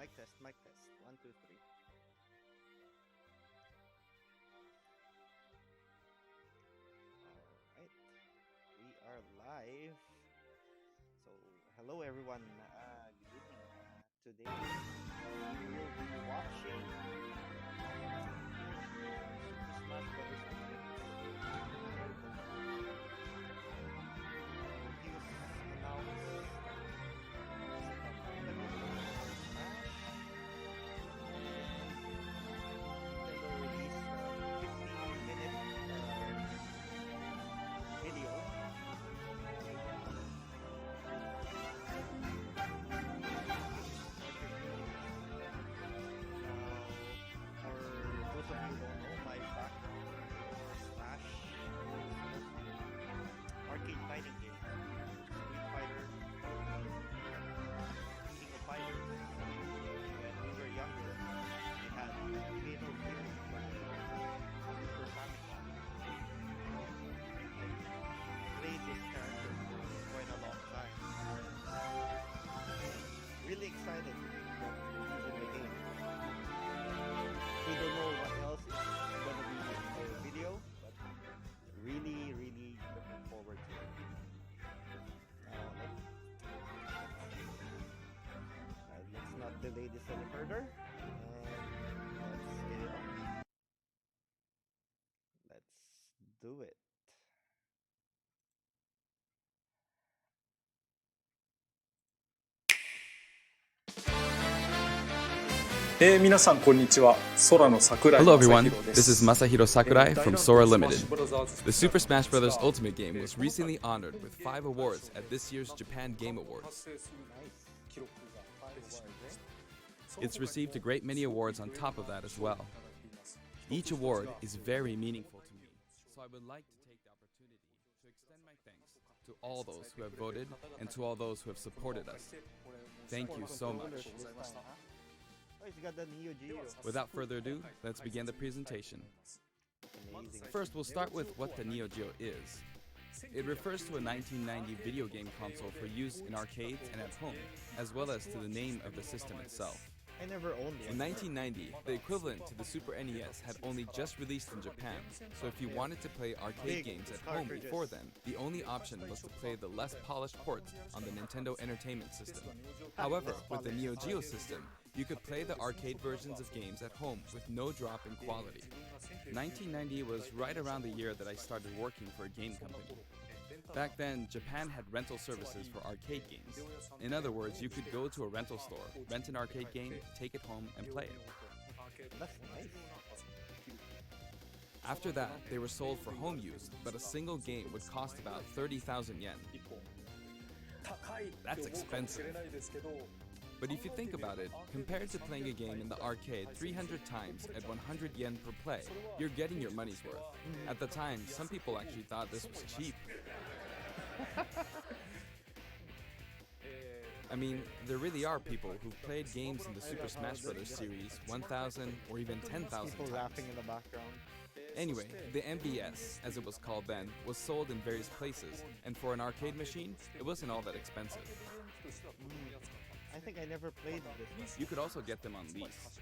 Mic test, mic test. One, two, three. All right, we are live. So, hello everyone. Good evening. Today we will be watching Super Smash Bros. He was announced video. For those of you who don't know, my background is Smash, arcade fighting game, Street Fighter, King of Fighters. When we were younger, we had Fatal Fury for the Super Famicom. Played this character for quite a long time. Really excited to use in the game. We don't know what else is gonna be in the video, but really, really looking forward to it. Let's not delay this any further, and let's get it on. Let's do it. 皆さんこんにちは。空の桜井 Hello everyone, 正宏で this す is Masahiro Sakurai from Sora Limited. The Super Smash Bros. Ultimate Ultimate game was recently honored with 5 awards at this year's Japan Game Awards. It's received a great many awards on top of that as well. Each award is very meaningful to me, so I would like to take the opportunity to extend my thanks to all those who have voted and to all those who have supported us. Thank you so much. Oh, he's got the Neo Geo. Without further ado, let's begin the presentation. Amazing. First, we'll start with what the Neo Geo is. It refers to a 1990 video game console for use in arcades and at home, as well as to the name of the system itself. I never owned one. In 1990, the equivalent to the Super NES had only just released in Japan, so if you wanted to play arcade games at home before then, the only option was to play the less polished ports on the Nintendo Entertainment System. However, with the Neo Geo system, you could play the arcade versions of games at home with no drop in quality. 1990 was right around the year that I started working for a game company. Back then, Japan had rental services for arcade games. In other words, you could go to a rental store, rent an arcade game, take it home, and play it. That's nice. After that, they were sold for home use, but a single game would cost about 30,000 yen. That's expensive. But if you think about it, compared to playing a game in the arcade 300 times at 100 yen per play, you're getting your money's worth. At the time, some people actually thought this was cheap. I mean, there really are people who've played games in the Super Smash Bros. Series 1,000 or even 10,000 People times. laughing in the background. Anyway, the MBS, as it was called then, was sold in various places, and for an arcade machine, it wasn't all that expensive. I think I never played this. You could also get them on lease.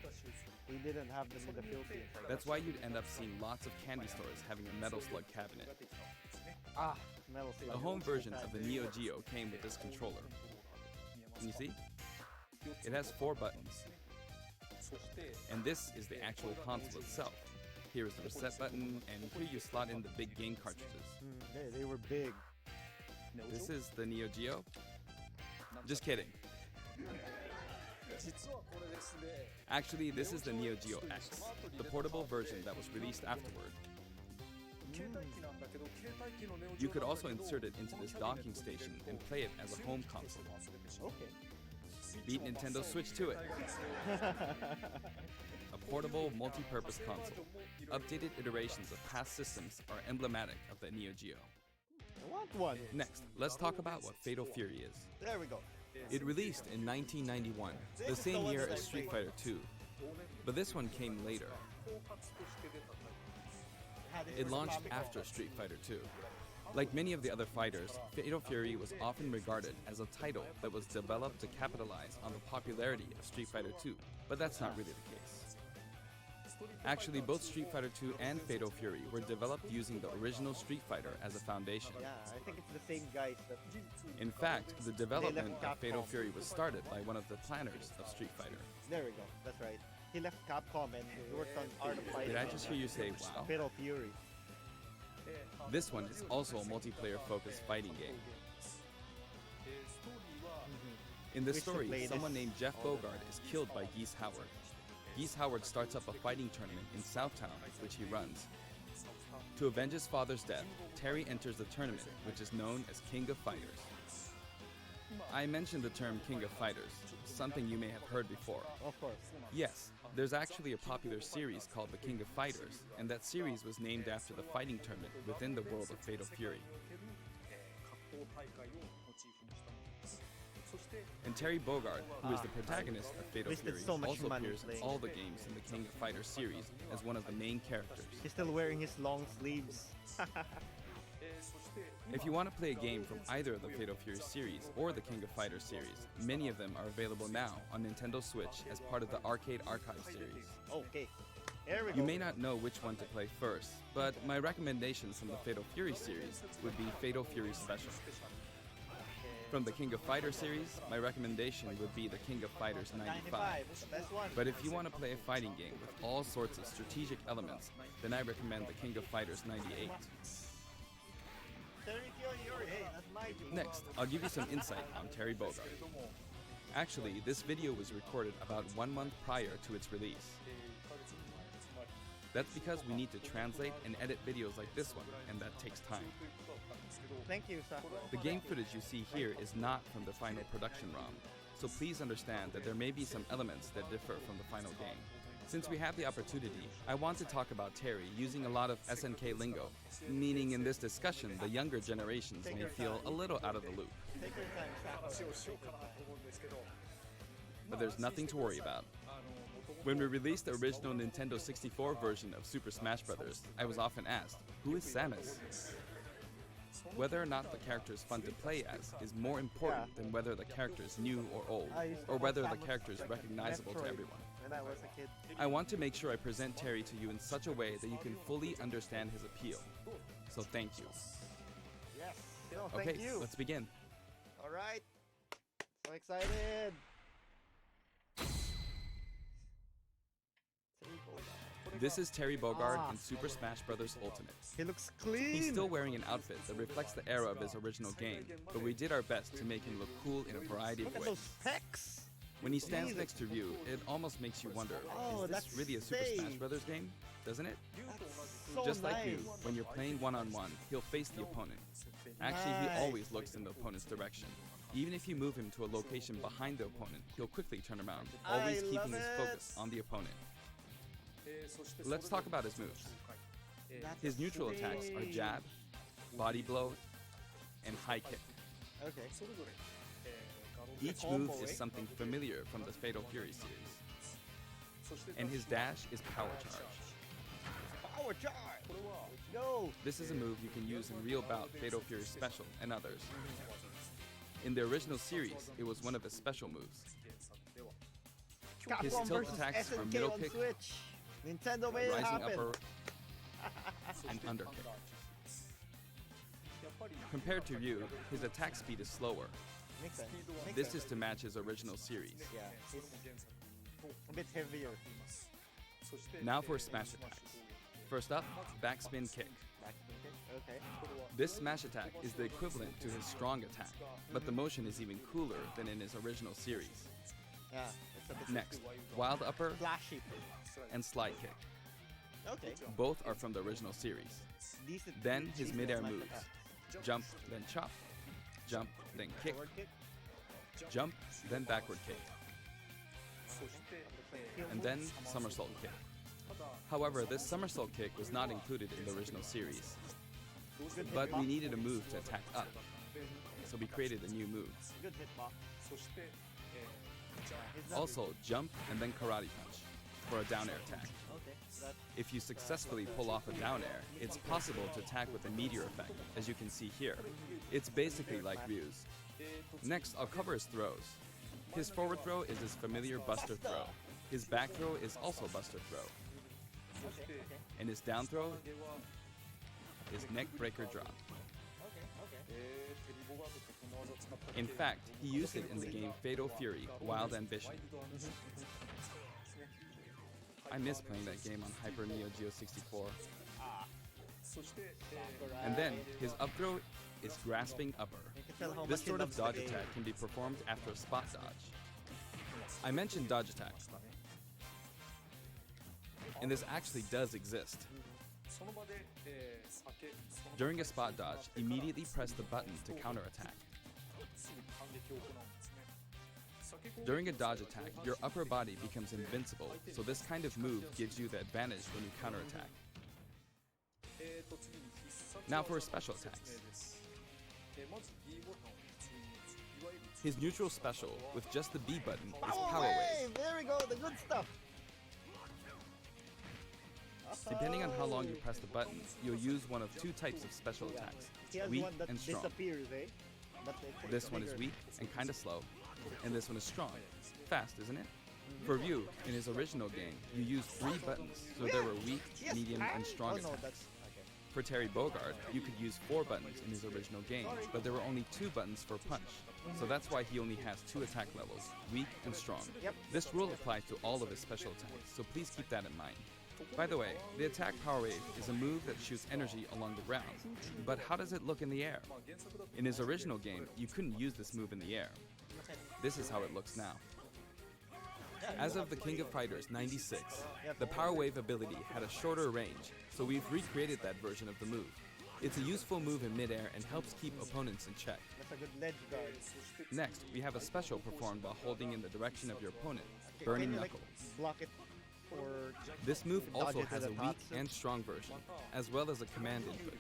We didn't have them in the Philippines. That's why you'd end up seeing lots of candy stores having a Metal Slug cabinet. Ah, Metal Slug. A home version of the Neo Geo came with this controller. Can you see? It has 4 buttons. And this is the actual console itself. Here is the reset button, and here you slot in the big game cartridges. They were big. This is the Neo Geo. Just kidding. Actually, this is the Neo Geo X, the portable version that was released afterward. You could also insert it into this docking station and play it as a home console. Okay. Beat Nintendo Switch to it. A portable, multi-purpose console. Updated iterations of past systems are emblematic of the Neo Geo. I want one. Next, let's talk about what Fatal Fury is. There we go. It released in 1991, the same year as Street Fighter 2, but this one came later. It launched after Street Fighter 2. Like many of the other fighters, Fatal Fury was often regarded as a title that was developed to capitalize on the popularity of Street Fighter II, but that's not really the case. Actually, both Street Fighter II and Fatal Fury were developed using the original Street Fighter as a foundation. Yeah, I think it's the same guys that. In fact, the development Capcom. of Fatal Fury was started by one of the planners of Street Fighter. There we go. That's right. He left Capcom and worked on Art of Fighting. Did I just hear you say wow? Fatal Fury. This one is also a multiplayer-focused fighting game. In this Wish to story, play someone this. named Jeff Bogard is killed by Geese Howard. Geese Howard starts up a fighting tournament in Southtown, which he runs. To avenge his father's death, Terry enters the tournament, which is known as King of Fighters. I mentioned the term King of Fighters, something you may have heard before. Of course. Yes, there's actually a popular series called The King of Fighters, and that series was named after the fighting tournament within the world of Fatal Fury. And Terry Bogard, who is the protagonist of Fatal Wasted Fury, so much also money appears in playing all it. the games in the King of Fighters series as one of the main characters. He's still wearing his long sleeves. If you want to play a game from either of the Fatal Fury series or the King of Fighters series, many of them are available now on Nintendo Switch as part of the Arcade Archive series. Okay. There we go. You may not know which one to play first, but my recommendations from the Fatal Fury series would be Fatal Fury Special. From the King of Fighters series, my recommendation would be the King of Fighters 95. It's the best one. But if you want to play a fighting game with all sorts of strategic elements, then I recommend the King of Fighters 98. Terry Fury, hey, that's my team. Next, I'll give you some insight on Terry Bogard. Actually, this video was recorded about 1 month prior to its release. That's because we need to translate and edit videos like this one, and that takes time. Thank you, Sakurai. The game footage you see here is not from the final production ROM, so please understand that there may be some elements that differ from the final game. Since we have the opportunity, I want to talk about Terry using a lot of SNK lingo, meaning in this discussion the younger generations may feel a little out of the loop. Take your time, Sakurai. But there's nothing to worry about. When we released the original Nintendo 64 version of Super Smash Bros., I was often asked, who is Samus? Whether or not the character is fun to play as is more important than whether the character is new or old, or whether the character is recognizable to everyone. When I was a kid. I want to make sure I present Terry to you in such a way that you can fully understand his appeal. So thank you. Yes. No, thank Okay, you. let's begin. All right. So excited. This is Terry Bogard in Super Smash Bros. Ultimate. He looks clean. He's still wearing an outfit that reflects the era of his original game, but we did our best to make him look cool in a variety of Look at ways. those pecs. When he stands next to Ryu, it almost makes you wonder, Oh, is this that's really a Super sick. Smash Bros. Game? Doesn't it? That's so Just nice. like you, when you're playing one-on-one, he'll face the opponent. Actually, he Nice. always looks in the opponent's direction. Even if you move him to a location behind the opponent, he'll quickly turn around, always I keeping love his it. focus on the opponent. Let's talk about his moves. That's His neutral attacks are sweet. jab, body blow, and high kick. Okay. Each Combo, move eh? is something familiar from the Fatal Fury series. And his dash is power charge. Power charge. Let's go. This is a move you can use in Real Bout, Fatal Fury Special, and others. In the original series, it was one of his special moves. His Capcom tilt versus attacks are SNK middle on kick, Switch. Nintendo made it rising happen. upper, and underkick. Compared to Ryu, his attack speed is slower. Makes sense. Makes This sense. is to match his original series. Yeah. It's a bit heavier. Now for smash attacks. First up, backspin kick. Backspin kick. Okay. This smash attack is the equivalent to his strong attack, but the motion is even cooler than in his original series. Yeah. It's a bit Next, wild upper flashy. and slide kick. Okay. Both are from the original series. Decent. Then his decent midair smash moves. attack. Jump, then chop. Jump, then kick. Forward kick. Jump, then backward kick. And then somersault kick. However, this somersault kick was not included in the original series, Good but we hitbox. needed a move to attack up, so we created a new move. Good hitbox. He's not- Also, jump and then karate punch for a down air attack. Okay. That's If you successfully pull off a down air, it's possible to attack with a meteor effect, as you can see here. It's basically like Ryu's. Next, I'll cover his throws. His forward throw is his familiar buster throw. His back throw is also buster throw. And his down throw is neck breaker drop. In fact, he used it in the game Fatal Fury, Wild Ambition. I miss playing that game on Hyper Neo Geo 64. And then, his up throw is grasping upper. This sort of dodge attack can be performed after a spot dodge. I mentioned dodge attack, and this actually does exist. During a spot dodge, immediately press the button to counterattack. During a dodge attack, your upper body becomes invincible, so this kind of move gives you the advantage when you counterattack. Now for his special attacks. His neutral special, with just the B button, is Power Wave. There we go, the good stuff. Depending on how long you press the button, you'll use one of two types of special attacks, He has weak one that and strong. disappears, eh? But This one is weak and kinda slow, and this one is strong. Fast, isn't it? For Ryu, in his original game, you used 3 buttons, so there were weak, medium, and strong attacks. Okay. For Terry Bogard, you could use 4 buttons in his original game, but there were only 2 buttons for punch, so that's why he only has 2 attack levels, weak and strong. Yep. This rule applies to all of his special attacks, so please keep that in mind. By the way, the attack Power Wave is a move that shoots energy along the ground, but how does it look in the air? In his original game, you couldn't use this move in the air. This is how it looks now. As of the King of Fighters 96, the Power Wave ability had a shorter range, so we've recreated that version of the move. It's a useful move in midair and helps keep opponents in check. That's a good ledge guard. Next, we have a special performed while holding in the direction of your opponent, Okay, Burning can you, like, Knuckle. block it or This move dodge also it has a with weak Tatsu? and strong version, as well as a command input.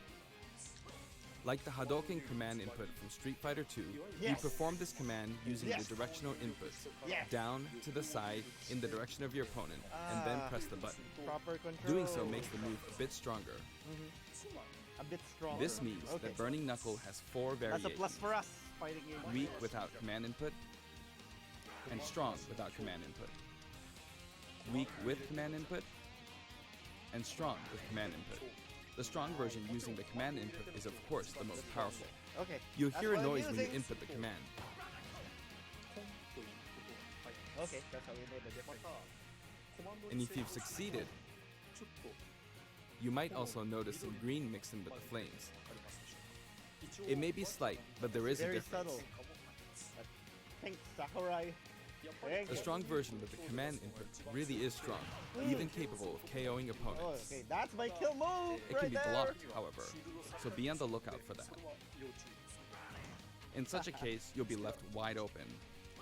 Like the Hadouken command input from Street Fighter II, you Yes. perform this command using Yes. the directional inputs, Yes. down, to the side, in the direction of your opponent, and then press the button. proper control. Doing so makes the move a bit stronger. a bit stronger. This means Okay. that Burning Knuckle has 4 That's a variations. plus for us fighting you. Weak without command input, and strong without command input. Weak with command input, and strong with command input. The strong version using the command input is of course the most powerful. Okay. You'll that's hear a what I'm noise when you using. input the command. Okay, that's how we know the difference. And if you've succeeded, you might also notice some green mixed in with the flames. It may be slight, but there is a Very difference. subtle. Thanks, Sakurai. Thank The you. strong version with the command input really is strong, even capable of KOing Oh, opponents. okay, that's my kill move It right can be there. blocked, however, so be on the lookout for that. In such a case, you'll be left wide open.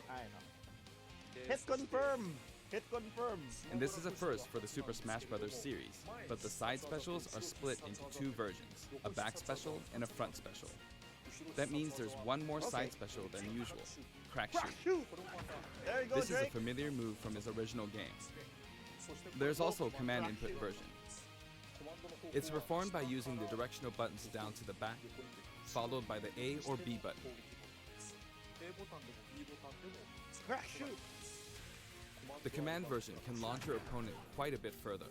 I know. Hit confirm. Hit confirm. And this is a first for the Super Smash Bros. Series, but the side specials are split into 2 versions, a back special and a front special. That means there's one more side special than usual, Crack Crack Shoot. shoot. There you go, This is a Drake. familiar move from his original game. There's also a command input version. It's performed by using the directional buttons down to the back, followed by the A or B button. Crack shoot. The command version can launch your opponent quite a bit further.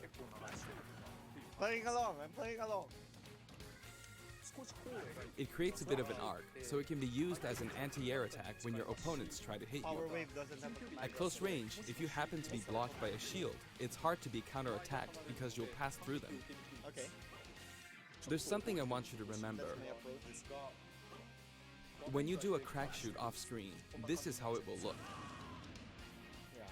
Playing along. I'm playing along. It creates a bit of an arc, so it can be used as an anti-air attack when your opponents try to hit Power you. wave doesn't have a At close range, if you happen to be blocked by a shield, it's hard to be counterattacked because you'll pass through them. Okay. There's something I want you to remember. My approach. When you do a crack shoot off screen, this is how it will look. Yeah.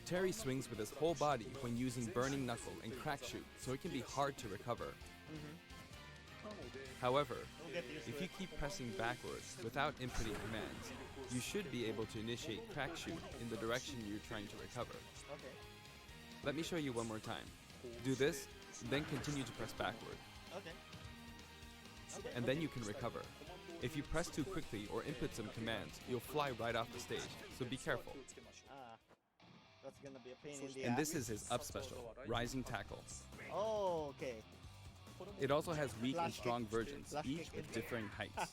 Terry swings with his whole body when using Burning Knuckle and crack shoot, so it can be hard to recover. However, We'll get used if to you it. keep pressing backwards without inputting commands, you should be able to initiate crack shoot in the direction you're trying to recover. Okay. Let me show you one more time. Do this, then continue to press backward, Okay. and then you can recover. If you press too quickly or input some commands, you'll fly right off the stage, so be careful. That's gonna be a pain in the And ass. this is his up special, Rising Tackle. Oh, okay. It also has weak and Flash strong kick. versions, Flash each kick with in differing heights.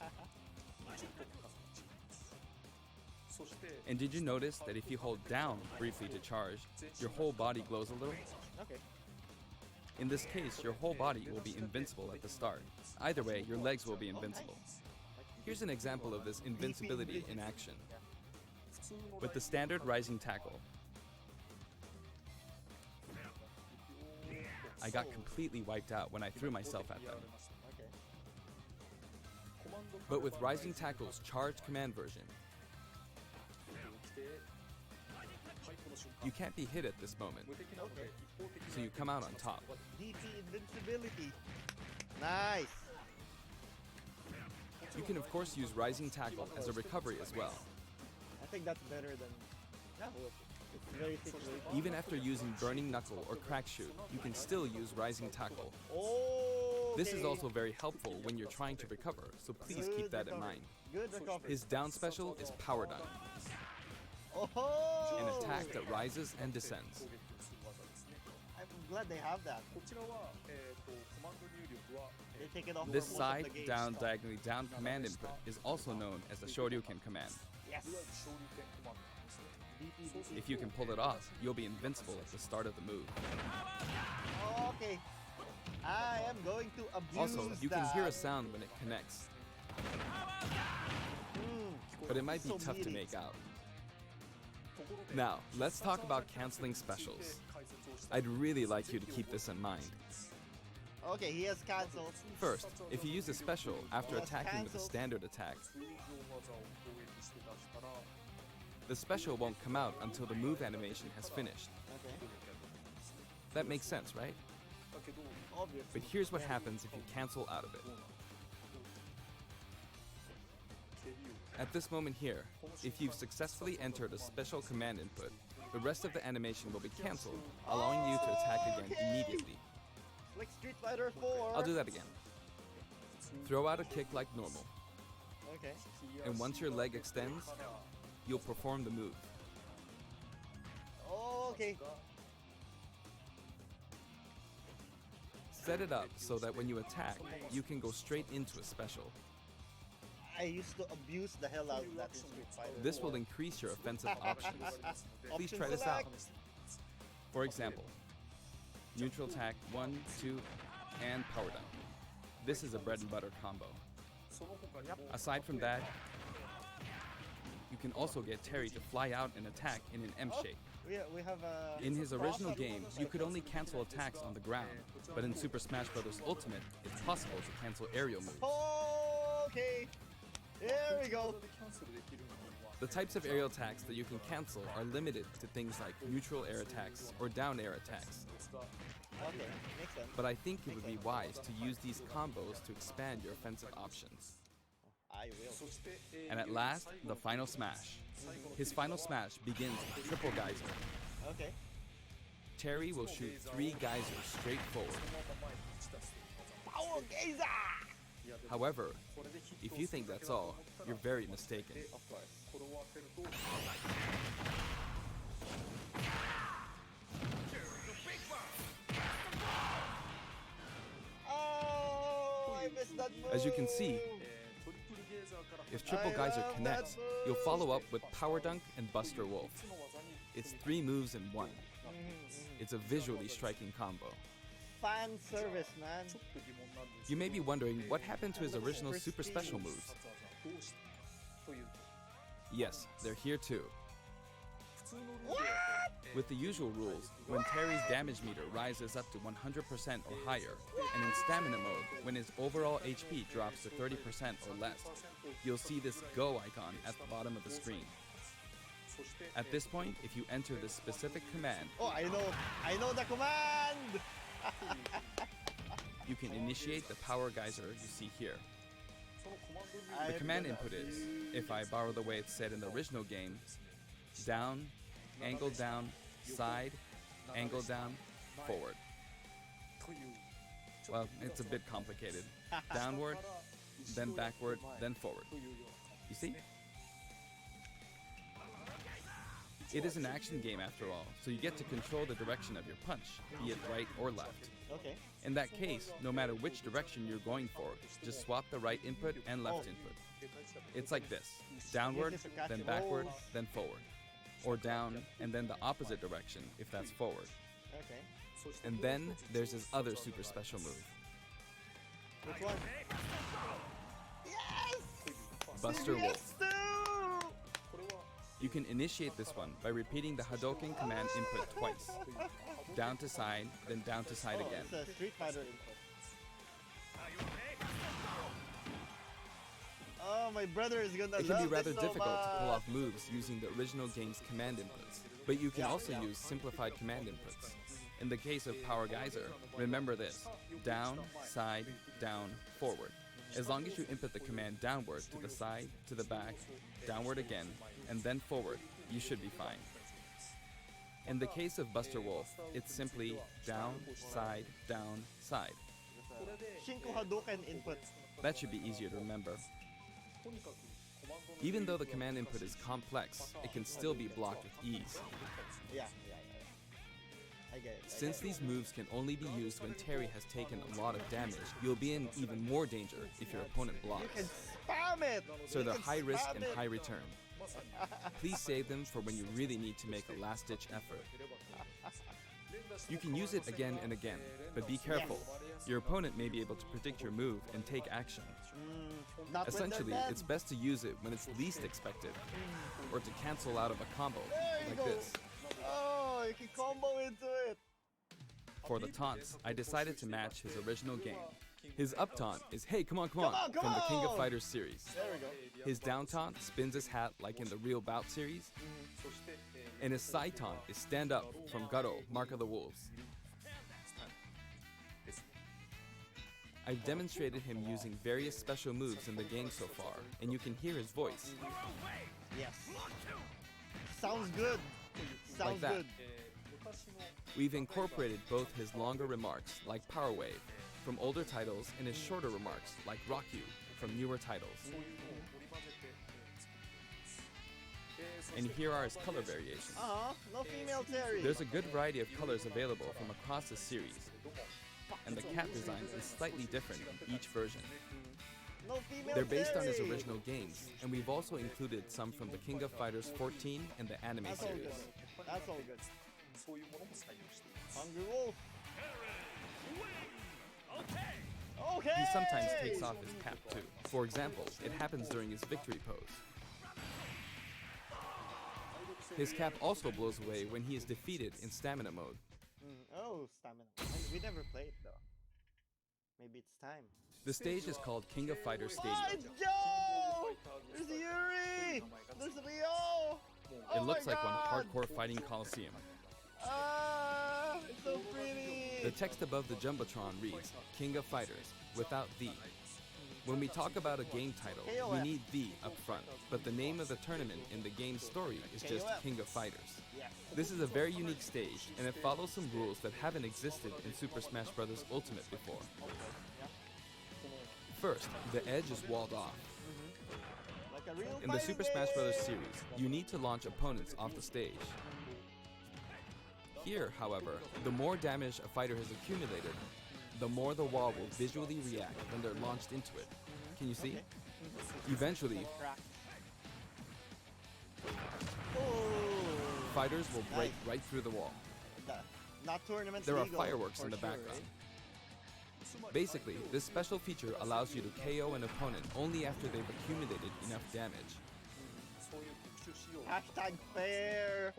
And did you notice that if you hold down briefly to charge, your whole body glows a little? Okay. In this case, your whole body will be invincible at the start. Either way, your legs will be invincible. Here's an example of this invincibility in action. With the standard Rising Tackle, I got completely wiped out when I threw myself at them. Okay. But with Rising Tackle's Charge Command version, you can't be hit at this moment, Okay. so you come out on top. DP invincibility. Nice. You can of course use Rising Tackle as a recovery as well. I think that's better than. Yeah, well, it's very situational. Even after using Burning Knuckle or Crack Shoot, you can still use Rising Tackle. Oh. This is also very helpful when you're trying to recover, so please keep that in mind. Good recovery. His down special is Power Dunk, Oh. an attack that rises and descends. I'm glad they have that. They take it off. This for most of side, the game. down, diagonally down command input is also known as the Shoryuken command. Yes. If you can pull it off, you'll be invincible at the start of the move. Okay. I am going to abuse Also, you can that. hear a sound when it connects, but it might be So tough to meaty. make out. Now, let's talk about canceling specials. I'd really like you to keep this in mind. Okay, he has cancelled. First, if you use a special after Yes, attacking with a cancelled. standard attack, the special won't come out until the move animation has finished. Okay. That makes sense, right? Obviously. But here's what happens if you cancel out of it. At this moment here, if you've successfully entered a special command input, the rest of the animation will be cancelled, allowing you to attack again Okay. immediately. Like Street Fighter 4. I'll do that again. Throw out a kick like normal, Okay. and once your leg extends, you'll perform the move. Okay. Set it up so that when you attack, you can go straight into a special. I used to abuse the hell out of that in Street Fighter. This will increase your offensive options. Please Option try this out. select. For example, neutral attack 1, 2, and power down. This is a bread and butter combo. Aside from that, you can also get Terry to fly out and attack in an M shape. We have a. In his original game, you could only cancel attacks on the ground, but in Super Smash Bros. Ultimate, it's possible to cancel aerial moves. Okay. There we go. The types of aerial attacks that you can cancel are limited to things like neutral air attacks or down air attacks. Okay, makes sense. But I think it would be wise to use these combos to expand your offensive options. I will. And at last, the final smash. His final smash begins with triple geyser. Okay. Terry will shoot 3 geysers straight forward. Power Geyser! However, if you think that's all, you're very mistaken. Of course. Oh, I missed that move. As you can see, if triple I geyser love connects, that you'll move. follow up with power dunk and Buster Wolf. It's 3 moves in 1. It's a visually striking combo. Fan service, man. You may be wondering what happened to his original super special moves. Yes, they're here too. What? With the usual rules, when Terry's damage meter rises up to 100% or higher, and in stamina mode, when his overall HP drops to 30% or less, you'll see this go icon at the bottom of the screen. At this point, if you enter this specific command, Oh, I know the command. you can initiate the power geyser you see here. The I'm command gonna input is, if I borrow the way it's said in the original game, down, angle down, side, angle down, forward. Well, it's a bit complicated. Downward, then backward, then forward. You see? It is an action game after all, so you get to control the direction of your punch, be it right or left. Okay. In that case, no matter which direction you're going for, just swap the right input and left input. It's like this: downward, This is a then catch- backward, Oh. then forward. Or down, and then the opposite direction, if that's forward. Okay. And then there's his other super special move, Which one? Yes! Buster Wolf. Yes, too! You can initiate this one by repeating the Hadoken command input twice. Down to side, then down to side Oh, again. it's a Street Fighter input. Oh, my brother is gonna It can love be rather this so difficult to pull much. off moves using the original game's command inputs, but you can also use simplified command inputs. In the case of Power Geyser, remember this: down, side, down, forward. As long as you input the command downward to the side, to the back, downward again, and then forward, you should be fine. In the case of Buster Wolf, it's simply down, side, side. Shinko Hadouken input. That should be easier to remember. Even though the command input is complex, it can still be blocked with ease. Yeah. I get it. Since these moves can only be used when Terry has taken a lot of damage, you'll be in even more danger if your opponent You blocks. can spam it! So You they're can high risk spam and it. high return. Please save them for when you really need to make a last-ditch effort. You can use it again and again, but be careful. Your opponent may be able to predict your move and take action. Not with Essentially, the it's best to use it when it's least expected, or to cancel out of a combo, There you like go. this. Oh, you can combo into it. For the taunts, I decided to match his original game. His up taunt is "Hey, come on, Come on, from the King of on! Fighters series. There we go. His down taunt spins his hat like in the Real Bout series. And his side taunt is Stand Up from Garo, Mark of the Wolves. I've demonstrated him using various special moves in the game so far, and you can hear his voice. Yes. Sounds good. Sounds that. good. We've incorporated both his longer remarks, like Power Wave, from older titles, and his shorter remarks, like Rock You, from newer titles. And here are his color variations. No female Terry. There's a good variety of colors available from across the series, and the cat design is slightly different in each version. No female They're based on his Terry. original games, and we've also included some from the King of Fighters 14 and the anime That's all series. good. That's all good. Hungry Wolf. Okay. He sometimes takes off his cap too. For example, it happens during his victory pose. His cap also blows away when he is defeated in stamina mode. Oh, stamina. We never played though. Maybe it's time. The stage is called King of Fighters Stadium. It's Joe! There's Yuri! There's Rio! It looks like one hardcore fighting coliseum. Ah, it's so pretty! The text above the Jumbotron reads, King of Fighters, without the. When we talk about a game title, we need the up front, but the name of the tournament in the game's story is just King of Fighters. Yes. This is a very unique stage, and it follows some rules that haven't existed in Super Smash Bros. Ultimate before. First, the edge is walled off. Like a real In the fighting Super Smash Bros. game. series, you need to launch opponents off the stage. Here, however, the more damage a fighter has accumulated, the more the wall will visually react when they're launched into it. Can you see? Eventually, Crack. Oh, fighters will break Nice. right through the wall. not tournament There are legal, fireworks for in the sure, background. right? Basically, this special feature allows you to KO an opponent only after they've accumulated enough damage. Hashtag fair.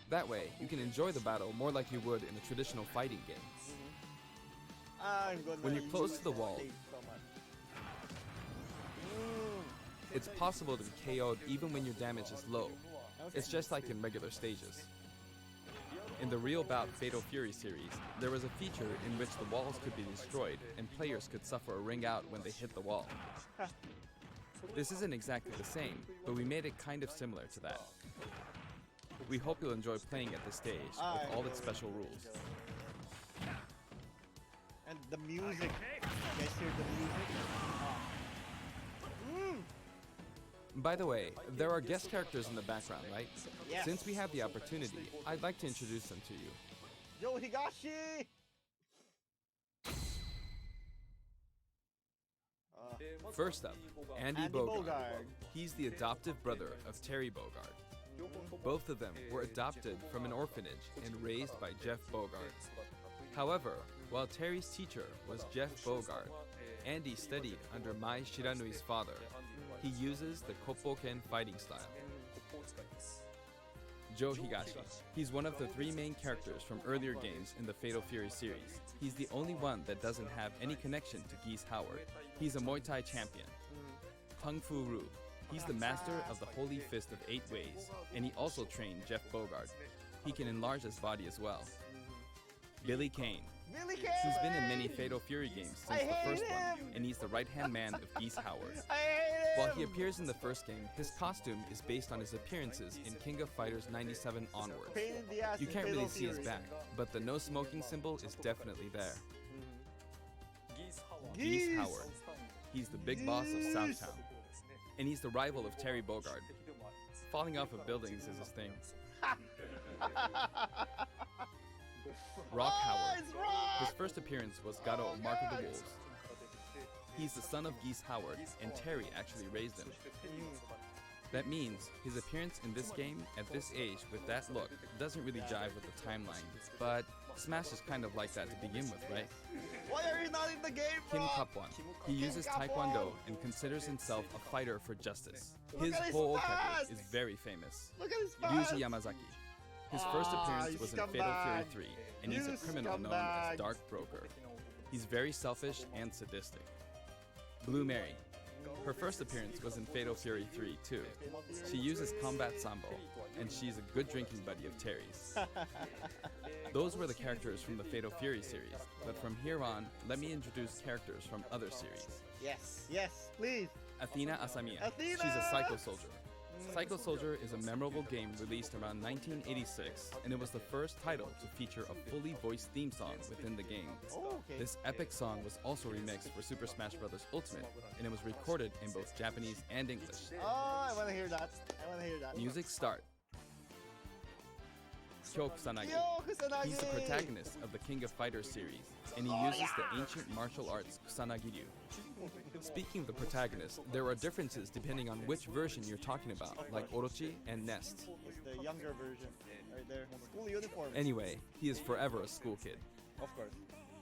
That way, you can enjoy the battle more like you would in a traditional fighting game. I'm gonna When you're close use to the that wall, stage so much. It's possible to be KO'd even when your damage is low. It's just like in regular stages. In the Real Bout Fatal Fury series, there was a feature in which the walls could be destroyed and players could suffer a ring out when they hit the wall. This isn't exactly the same, but we made it kind of similar to that. We hope you'll enjoy playing at this stage with all its special rules. And the music. You guys hear the music? By the way, there are guest characters in the background, right? Yes. Since we have the opportunity, I'd like to introduce them to you. Yo, Higashi! First up, Andy Andy Bogard. Bogard. He's the adoptive brother of Terry Bogard. Both of them were adopted from an orphanage and raised by Jeff Bogard. However, while Terry's teacher was Jeff Bogard, Andy studied under Mai Shiranui's father. He uses the Koppoken fighting style. Joe Higashi. He's one of the three main characters from earlier games in the Fatal Fury series. He's the only one that doesn't have any connection to Geese Howard. He's a Muay Thai champion. Kung Fu Ru. He's the master of the Holy Fist of 8 Ways, and he also trained Jeff Bogard. He can enlarge his body as well. Billy Kane. Billy Kane! He's been in many Fatal Fury games since the first one, and he's the right-hand man of Geese Howard. I hate him! While he appears in the first game, his costume is based on his appearances in King of Fighters 97 onwards. Pain in the ass You in can't Fatal really see his Fury. back, but the no smoking symbol is definitely there. Geese! Geese Howard. He's the big boss of Southtown, and he's the rival of Terry Bogard. Falling off of buildings is his thing. Rock Howard. It's Rock! His first appearance was Garo, Mark of the Wolves. He's the son of Geese Howard, and Terry actually raised him. That means his appearance in this game at this age with that look doesn't really jive with the timeline, but Smash is kind of like that to begin with, right? Why are you not in the game, Kim Rock? Kapwan. He uses Kapwan. Taekwondo and considers himself a fighter for justice. Look His at his whole past! is very famous. Look at his face! Yuji Yamazaki. His first appearance you was in Fatal Fury scumbag. 3, and he's You a criminal known scumbag. as Dark Broker. He's very selfish and sadistic. Blue Mary. Her first appearance was in Fatal Fury 3 too. She uses combat sambo, and she's a good drinking buddy of Terry's. Those were the characters from the Fatal Fury series, but from here on, let me introduce characters from other series. Yes, yes, please. Athena Asamiya. Athena! She's a Psycho Soldier. Psycho Soldier is a memorable game released around 1986, and it was the first title to feature a fully voiced theme song within the game. Oh, okay. This epic song was also remixed for Super Smash Bros. Ultimate, and it was recorded in both Japanese and English. Oh, I want to hear that. I want to hear that. Music start. Kyo Kusanagi. Yo, Kusanagi! He's the protagonist of the King of Fighters series, and he uses the ancient martial arts Kusanagi-ryu. Speaking of the protagonist, there are differences depending on which version you're talking about, like Orochi and Nest. It's the younger version, right there. School uniform. Anyway, he is forever a school kid. Of course.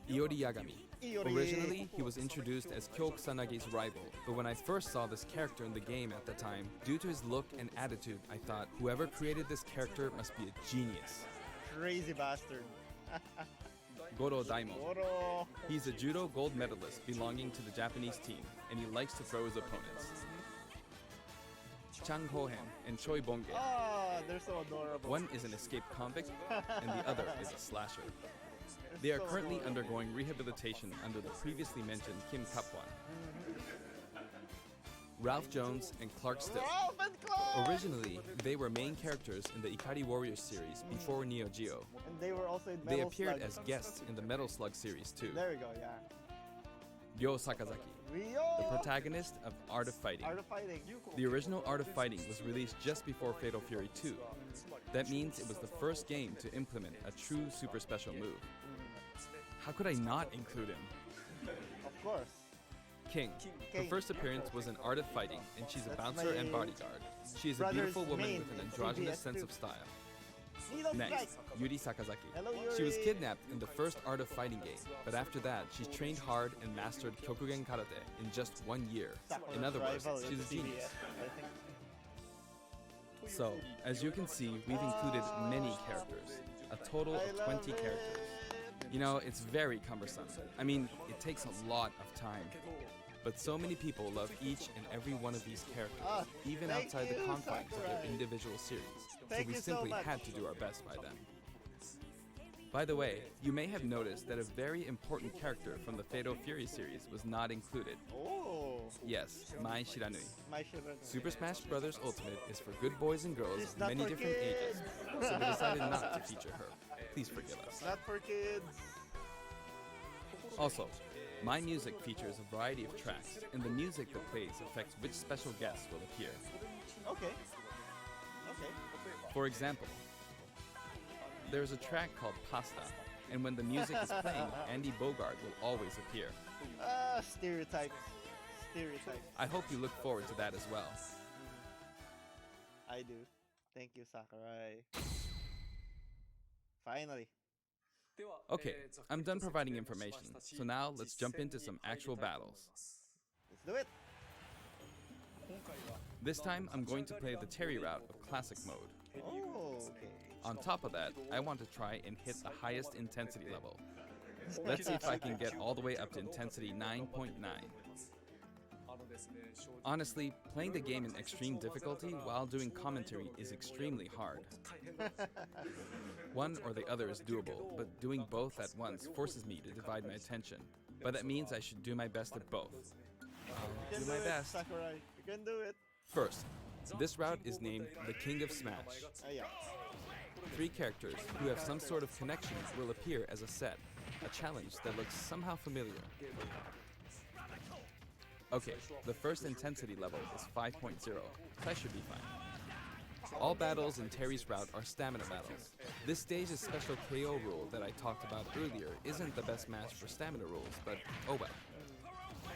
Iori Yagami. Iori. Originally, he was introduced as Kyo Kusanagi's rival, but when I first saw this character in the game at the time, due to his look and attitude, I thought, whoever created this character must be a genius. Crazy bastard. Goro Daimon. Goro. He's a judo gold medalist belonging to the Japanese team, and he likes to throw his opponents. Chang Hohen and Choi Bonge. Ah, they're so adorable. One is an escaped convict, and the other is a slasher. They are currently undergoing rehabilitation under the previously mentioned Kim Kapwan. Ralph Jones and Clark Still. Ralph and Clark! Originally, they were main characters in the Ikari Warriors series before Neo Geo. And they were also in They Metal appeared Slug. as guests in the Metal Slug series too. There we go, yeah. Ryo Sakazaki, Ryo! the protagonist of Art of Fighting. Art of Fighting. The original Art of Fighting was released just before Fatal Fury 2. That means it was the first game to implement a true super special move. How could I not include him? Of course. King. Her King. first appearance was in Art of Fighting, and she's a That's bouncer and my bodyguard. She is a brother's beautiful woman main with an in androgynous CBS sense too. of style. Needle Next, strike. Yuri Sakazaki. Hello, She was Yuri. kidnapped in the first Art of Fighting game, but after that, she trained hard and mastered Kyokugen Karate in just 1 year. In other words, Rival in she's a CBS, genius. I think. So, as you can see, we've included many characters, a total I of love 20 it. characters. You know, it's very cumbersome. I mean, it takes a lot of time. But so many people love each and every one of these characters, Ah, even thank outside the you, confines of their Sakurai. individual series. Thank so we you so simply much. had to do our best by them. By the way, you may have noticed that a very important character from the Fatal Fury series was not included. Oh, Yes, Mai Shiranui. my children. Super Smash Bros. Ultimate is for good boys and girls It's of not many for different kids. ages, so we decided not to feature her. Please forgive us. Not for kids. Also, my music features a variety of tracks, and the music that plays affects which special guests will appear. Okay. Okay. For example, there's a track called Pasta, and when the music is playing, Andy Bogard will always appear. Stereotypes. Stereotypes. I hope you look forward to that as well. I do. Thank you, Sakurai. Finally. Okay, I'm done providing information, so now let's jump into some actual battles. Let's do it. This time, I'm going to play the Terry route of Classic mode. Oh, okay. On top of that, I want to try and hit the highest intensity level. Let's see if I can get all the way up to intensity 9.9. Honestly, playing the game in extreme difficulty while doing commentary is extremely hard. One or the other is doable, but doing both at once forces me to divide my attention. But that means I should do my best at both. I'll do my best. Sakurai, you can do it. First, this route is named the King of Smash. Yeah. 3 characters who have some sort of connection will appear as a set, a challenge that looks somehow familiar. Okay, the first intensity level is 5.0, so I should be fine. All battles in Terry's route are stamina battles. This stage's special KO rule that I talked about earlier isn't the best match for stamina rules, but oh well.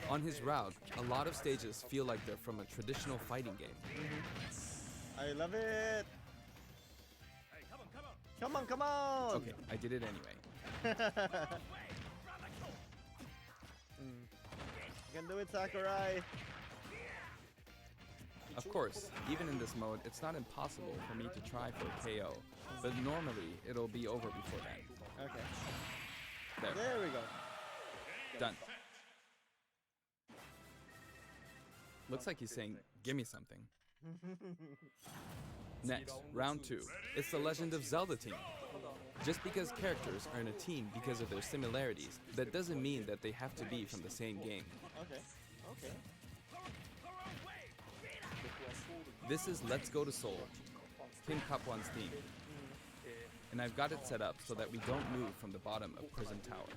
On his route, a lot of stages feel like they're from a traditional fighting game. I love it. Come on, come on. Okay, I did it anyway. You can do it, Sakurai. Of course, even in this mode, it's not impossible for me to try for a KO, but normally it'll be over before that. Okay. There, There we go. done. Looks like he's saying, give me something. Next, round 2. It's the Legend of Zelda team. Just because characters are in a team because of their similarities, that doesn't mean that they have to be from the same game. Okay. Okay. This is Let's Go to Seoul, Kim Kapwan's theme. And I've got it set up so that we don't move from the bottom of Prison Tower.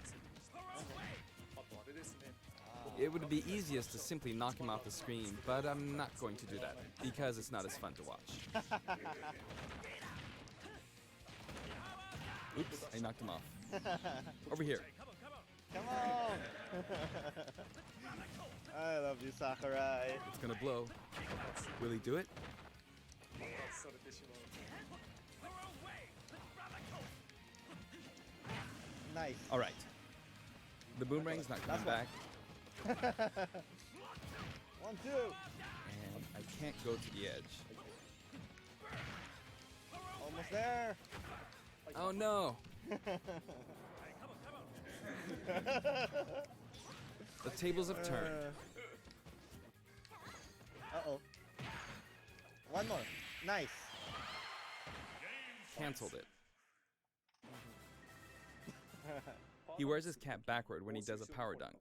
It would be easiest to simply knock him off the screen, but I'm not going to do that, because it's not as fun to watch. Oops, I knocked him off. Over here. Come on. I love you, Sakurai. It's gonna blow. Will he do it? Nice. Alright. The boomerang's not coming back, 1, 2. and I can't go to the edge. Almost there. Oh no! The tables have turned. Uh-oh. One more. Nice. Cancelled it. He wears his cap backward when he does a power dunk.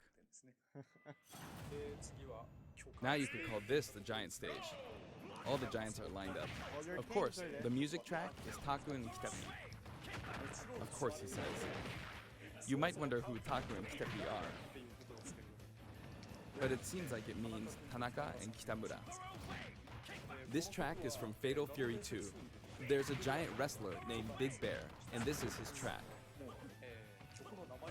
Now you could call this the giant stage. All the giants are lined up. Of course, the music track is Taku and Kitepi. Of course, he says. You might wonder who Taku and Kitepi are. But it seems like it means Tanaka and Kitamura. This track is from Fatal Fury 2. There's a giant wrestler named Big Bear, and this is his track.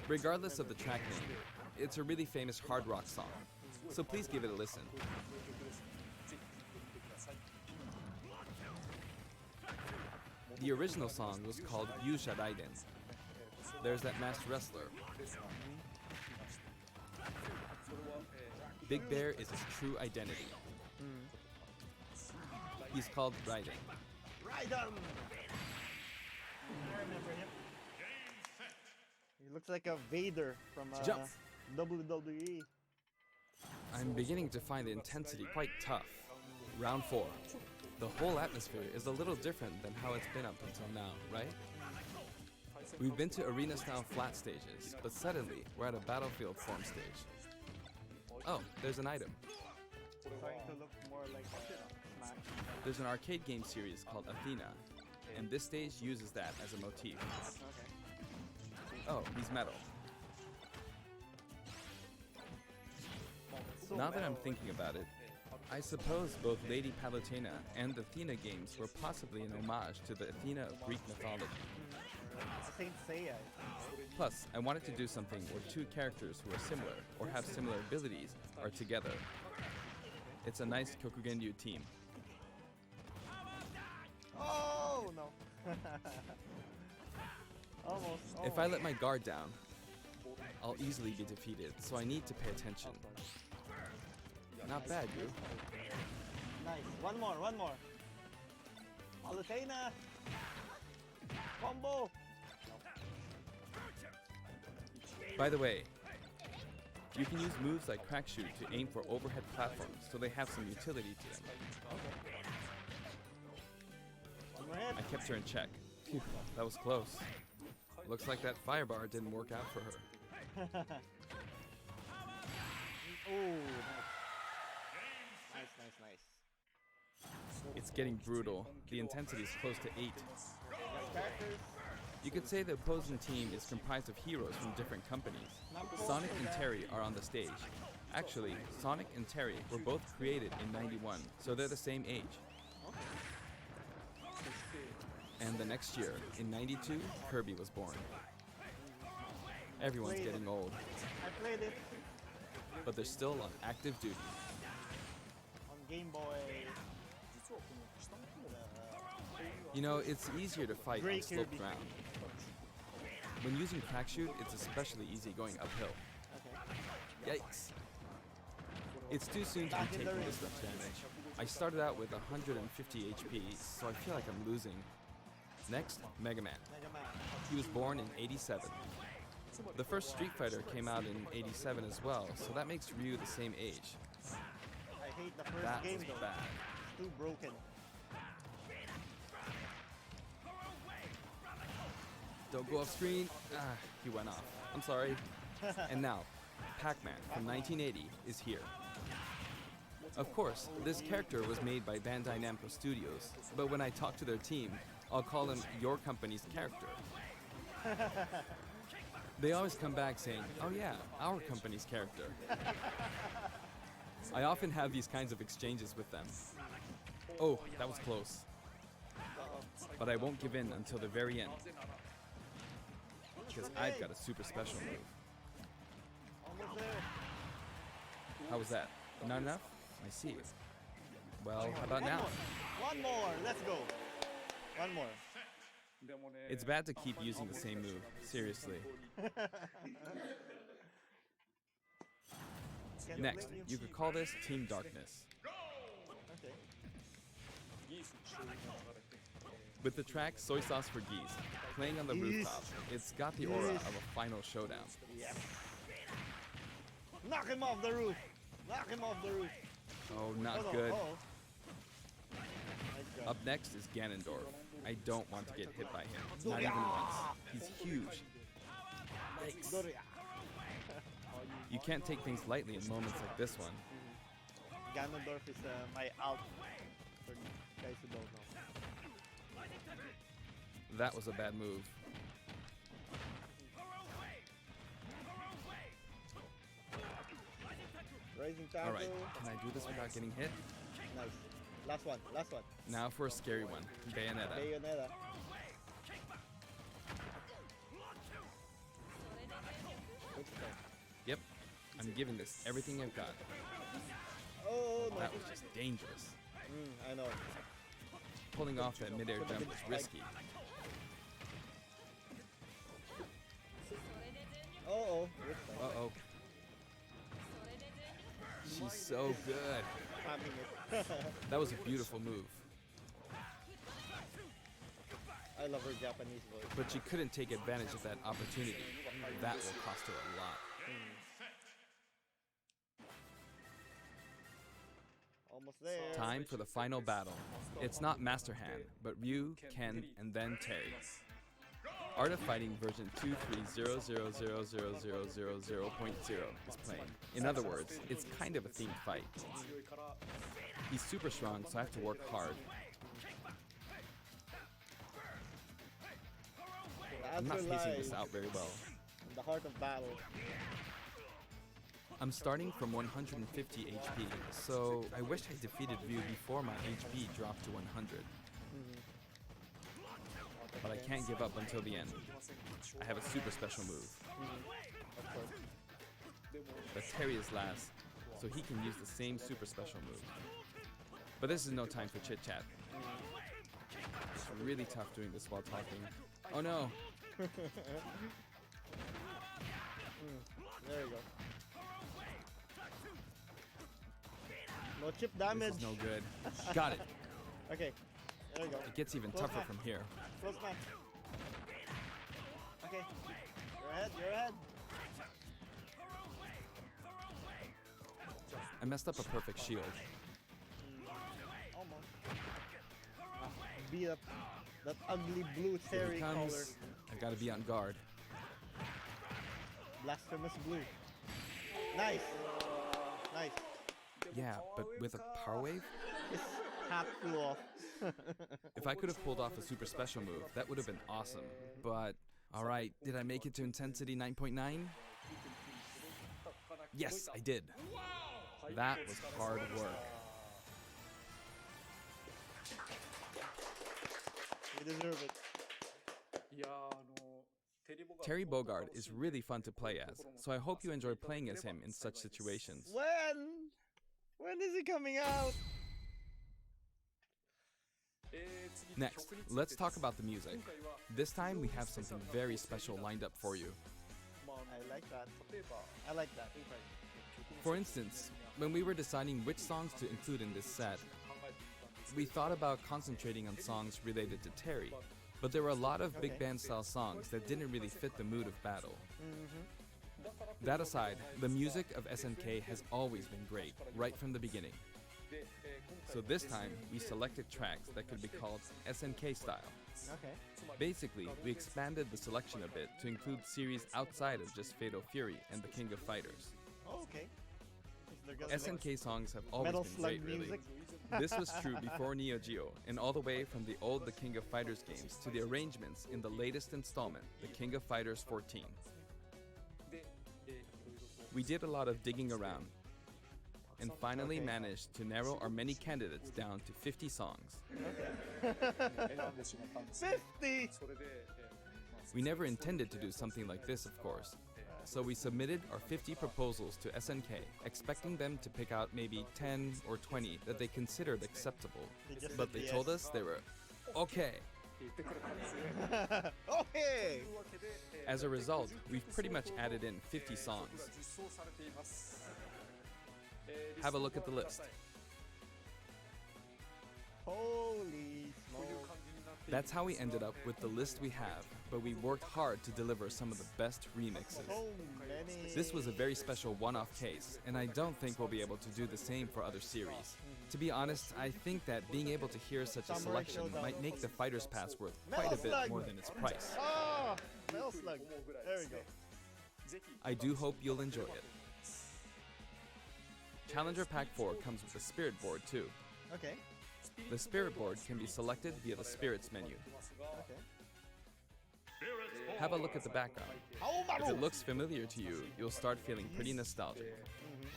Regardless of the track name, it's a really famous hard rock song, so please give it a listen. The original song was called Yusha Raiden. There's that masked wrestler. Big Bear is his true identity. He's called Raiden. Raiden! He looks like a Vader from Jump. WWE. I'm beginning to find the intensity quite tough. Round 4. The whole atmosphere is a little different than how it's been up until now, right? We've been to arena-style flat stages, but suddenly we're at a battlefield form stage. Oh, there's an item. Starting to look more like Smash. There's an arcade game series called Athena, and this stage uses that as a motif. Oh, he's metal. Now that I'm thinking about it, I suppose both Lady Palutena and the Athena games were possibly an homage to the Athena of Greek mythology. Saint Seiya. Plus, I wanted to do something where two characters who are similar or have similar abilities are together. It's a nice Kokugenryu team. Oh no! Almost. If I let my guard down, I'll easily be defeated, so I need to pay attention. Not bad, you. Nice. One more. Palutena. Combo. By the way, you can use moves like Crack Shoot to aim for overhead platforms, so they have some utility to them. One more hit. I kept her in check. Phew, that was close. Looks like that fire bar didn't work out for her. Oh, nice. It's getting brutal. The intensity is close to 8. Characters. You could say the opposing team is comprised of heroes from different companies. Sonic and Terry are on the stage. Actually, Sonic and Terry were both created in '91, so they're the same age. And the next year, in '92, Kirby was born. Everyone's getting old, I played it but they're still on active duty. on Game Boy. You know, it's easier to fight on Great sloped Kirby. ground. When using Crack Shoot, it's especially easy going uphill. Okay. Yikes. It's too soon to be Back in the taking ring. this much damage. I started out with 150 HP, so I feel like I'm losing. Next, Mega Man. Mega Man. He was born in '87. The first Street Fighter came out in '87 as well, so that makes Ryu the same age. I hate the first That game was though. bad. It's too broken. Don't go off screen. Ah, he went off. I'm sorry. And now, Pac-Man from 1980 is here. Of course, this character was made by Bandai Namco Studios, but when I talk to their team, I'll call him your company's character. They always come back saying, oh yeah, our company's character. I often have these kinds of exchanges with them. Oh, that was close. But I won't give in until the very end. Because I've got a super special move. Almost there. How was that? Not enough? I see. Well, how about now? One more. Let's go. One more. It's bad to keep using the same move. Seriously. Can Next, blame you could call this Team Darkness. Okay. With the track Soy Sauce for Geese playing on the Geese. rooftop, it's got the aura Geese. of a final showdown. Yes. Knock him off the roof. Knock him off the roof. Oh, not Oh, no. good. Oh. Nice job. Up next is Ganondorf. I don't want to get hit by him. Not even once. He's huge. Doria. You can't take things lightly in moments like this one. Ganondorf is my alt. For guys who don't know. That was a bad move. Rising tackle. Alright, can I do this without getting hit? Nice. Last one. Last one. Now for a scary one. Bayonetta. Bayonetta. Good stuff. Yep, I'm giving this everything I've got. Oh no. That was just dangerous. I know. Pulling off that midair jump was risky. Oh. Uh-oh. She's so good. Spamming it. That was a beautiful move. I love her Japanese voice. But she couldn't take advantage of that opportunity. That will cost her a lot. Almost there. Time for the final battle. It's not Master Hand, but Ryu, Ken, and then Terry. Art of Fighting version 230000000.0 is playing. In other words, it's kind of a themed fight. He's super strong, so I have to work hard. I'm not pacing this out very well. In the heart of battle. I'm starting from 150 HP, so I wish I defeated Ryu before my HP dropped to 100. But I can't give up until the end. I have a super special move. Of course. But Terry is last, so he can use the same super special move. But this is no time for chit-chat. It's really tough doing this while talking. Oh no! There you go. No chip damage. This is no good. Got it. Okay, there you go. It gets even Close tougher match. from here. Close match. Okay, you're ahead, you're ahead. I messed up a perfect shield. Almost. Beat up that ugly blue Here Terry he color. comes. I've got to be on guard. Blasphemous blue. Nice. Nice. Yeah, but with a power wave? His hat flew off. If I could have pulled off a super special move, that would have been awesome. But, alright, did I make it to intensity 9.9? Yes, I did. That was hard work. You deserve it. Terry Bogard is really fun to play as, so I hope you enjoy playing as him in such situations. When? When is he coming out? Next, let's talk about the music. This time we have something very special lined up for you. I like that. I like that. For instance, when we were deciding which songs to include in this set, we thought about concentrating on songs related to Terry, but there were a lot of big band style songs that didn't really fit the mood of battle. That aside, the music of SNK has always been great, right from the beginning. So this time, we selected tracks that could be called SNK style. Okay. Basically, we expanded the selection a bit to include series outside of just Fatal Fury and the King of Fighters. Oh, okay. They're gonna make SNK songs have always Metal been Slug great, really. music. This was true before Neo Geo, and all the way from the old The King of Fighters games to the arrangements in the latest installment, The King of Fighters 14. We did a lot of digging around, and finally Okay. managed to narrow our many candidates down to 50 songs. 50! We never intended to do something like this, of course. So we submitted our 50 proposals to SNK, expecting them to pick out maybe 10 or 20 that they considered acceptable. just But said they yes. told us they were okay. Okay! As a result, we've pretty much added in 50 songs. Have a look at the list. Holy smoke. That's how we ended up with the list we have, but we worked hard to deliver some of the best remixes. So many. This was a very special one-off case, and I don't think we'll be able to do the same for other series. To be honest, I think that being able to hear such a selection might make the Fighter's Pass worth quite a bit more than its price. Oh! Metal Slug. There we go. I do hope you'll enjoy it. Challenger Pack 4 comes with a Spirit board too. Okay. The Spirit board can be selected via the Spirits menu. Okay. Have a look at the background. If it looks familiar to you, you'll start feeling pretty nostalgic.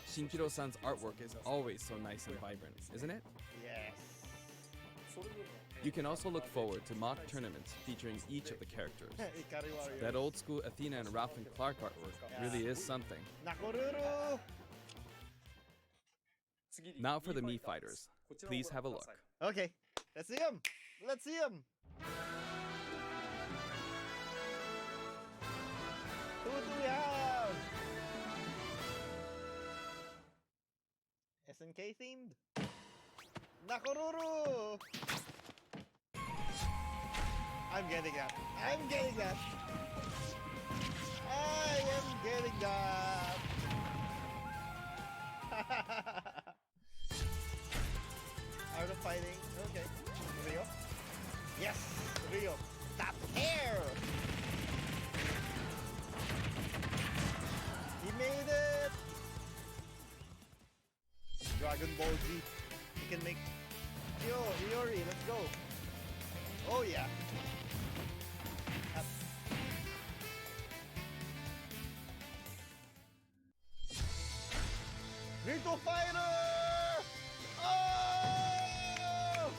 Shinkiro-san's artwork is always so nice and vibrant, isn't it? Yes. You can also look forward to mock tournaments featuring each of the characters. Ikari That old school Athena and Ralph and Clark artwork really is something. Nakoruru! Now for the Mii Fighters. Please have a look. Okay. Let's see him. Let's see him. Who do we have? SNK themed? Nakoruru! I'm getting that. I'm getting that. I am getting that. Art of fighting. Okay. Rio. Yes, Rio. That hair. He made it. Dragon Ball Z. He can make. Yo, Iori, let's go. Oh yeah. Naruto fighter! Oh!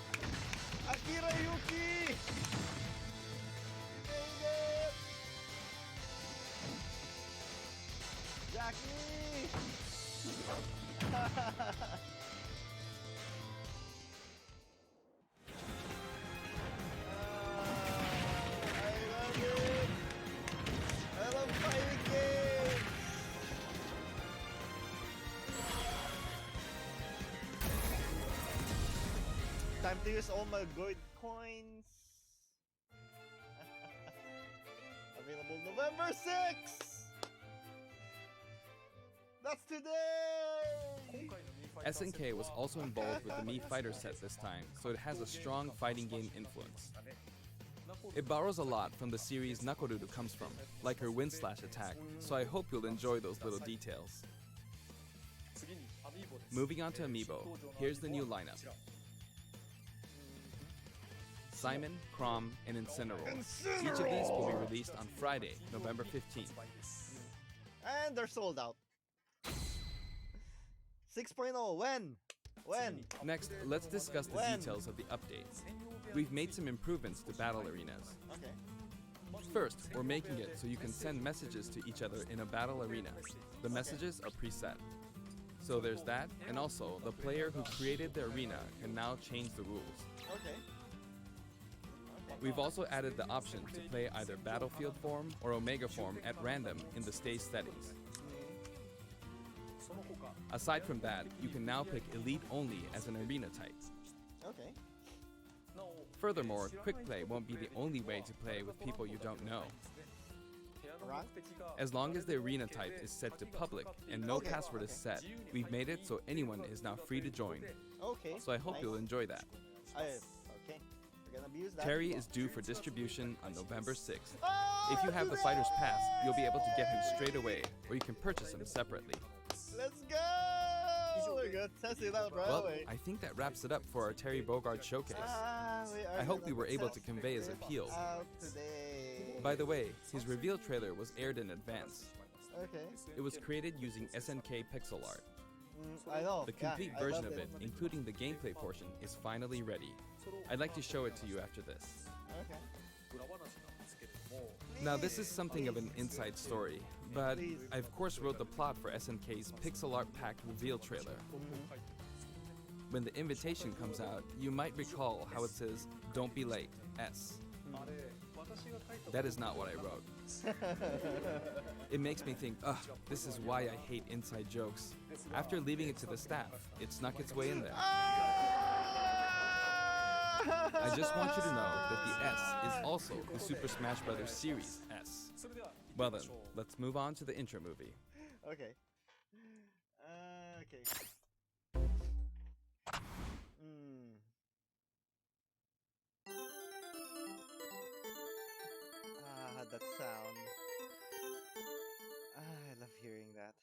Akira Yuki! Dang it! Jackie! I love it! I love fighting games! Time to use all my good coins. Available November 6th! That's today! SNK was also involved with the Mii Fighter set this time, so it has a strong fighting game influence. It borrows a lot from the series Nakoruru comes from, like her wind slash attack, so I hope you'll enjoy those little details. Moving on to Amiibo, here's the new lineup. Simon, Chrom, and Incineroar. Each of these will be released on Friday, November 15th. And they're sold out. 6.0, when? When? Next, let's discuss the When? details of the update. We've made some improvements to battle arenas. Okay. First, we're making it so you can send messages to each other in a battle arena. The messages are preset. So there's that, and also, the player who created the arena can now change the rules. Okay. We've also added the option to play either Battlefield form or Omega form at random in the stage settings. Aside from that, you can now pick Elite only as an arena type. Okay. Furthermore, Quick Play won't be the only way to play with people you don't know. Right? As long as the arena type is set to public and no Okay. password is set, we've made it so anyone is now free to join. Okay. So I hope nice. you'll enjoy that. Okay. We're gonna abuse that. Terry is due for distribution on November 6th. Oh, If you have the today! Fighter's Pass, you'll be able to get him straight away, or you can purchase him separately. Let's go! We're gonna test it out right Well, away. I think that wraps it up for our Terry Bogard showcase. I hope we were able to convey his appeal. Out today. By the way, his reveal trailer was aired in advance. Okay. It was created using SNK pixel art. I know. The yeah, complete I version loved of it, including the gameplay portion, is finally ready. I'd like to show it to you after this. Okay. Now this is something of an inside story, but Please. I of course wrote the plot for SNK's pixel art packed reveal trailer. When the invitation comes out, you might recall how it says, "Don't be late, S." That is not what I wrote. It makes me think, ugh, this is why I hate inside jokes. After leaving it to the staff, it snuck its way in there. I just want you to know that the S is also the Super Smash Bros. Series S. Well then, let's move on to the intro movie. Okay. Okay. That sound. I love hearing that.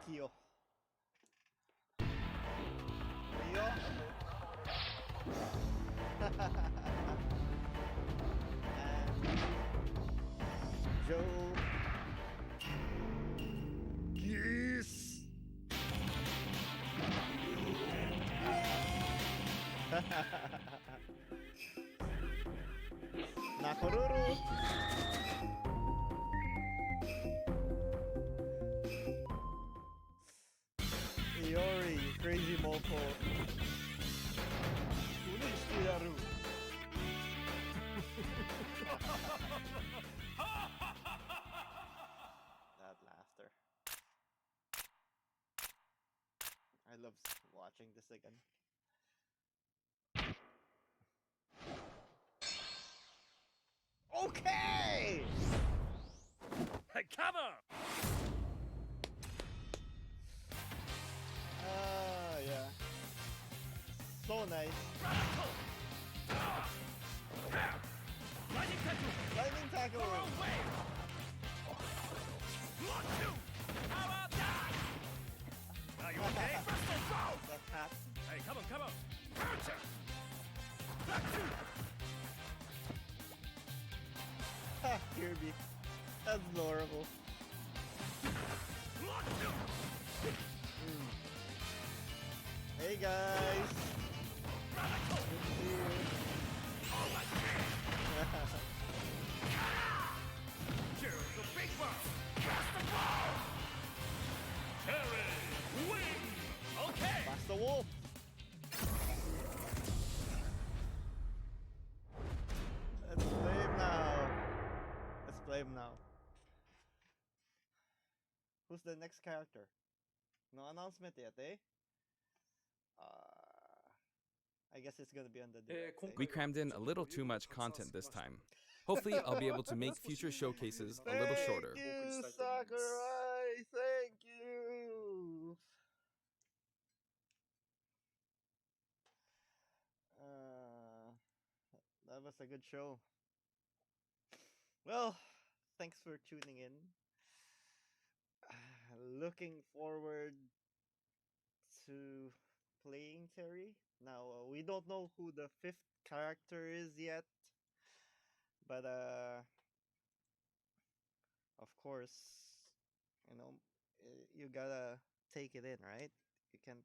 Kyo. Kyo? And Joe. Yes. Nakoruru. Iori, crazy mofo. Kunishiraru. That laughter. I love watching this again. Okay! Hey, cover! Yeah. So nice. Lightning tackle! Lightning tackle! Away! Block two! How about that? Are you okay? That hat. Hey, come on, come Kirby. That's adorable. Hey guys! Good to see you. Here's the big one. Pass the ball. Terry, win. Okay. Pass the wolf! Let's play him now. Let's play him now. Who's the next character? No announcement yet, eh? I guess it's gonna be on the direct, eh? We crammed in a little too much content this time. Hopefully, I'll be able to make future showcases a little shorter. Thank you, Sakurai! Thank you! That was a good show. Well, thanks for tuning in. Looking forward to playing Terry. Now, we don't know who the fifth character is yet, but of course, you know, you gotta take it in, right? You can't.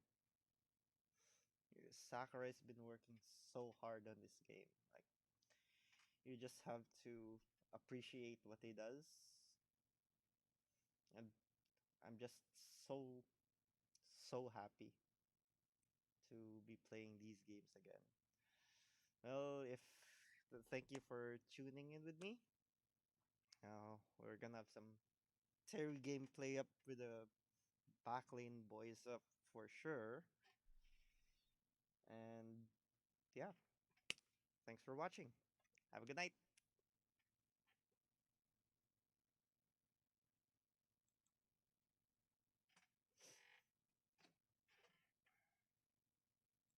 Sakurai's been working so hard on this game. Like, you just have to appreciate what he does, and I'm just so happy to be playing these games again. Well, thank you for tuning in with me. Now we're gonna have some Terry gameplay up with the backlane boys up for sure. And yeah, thanks for watching. Have a good night.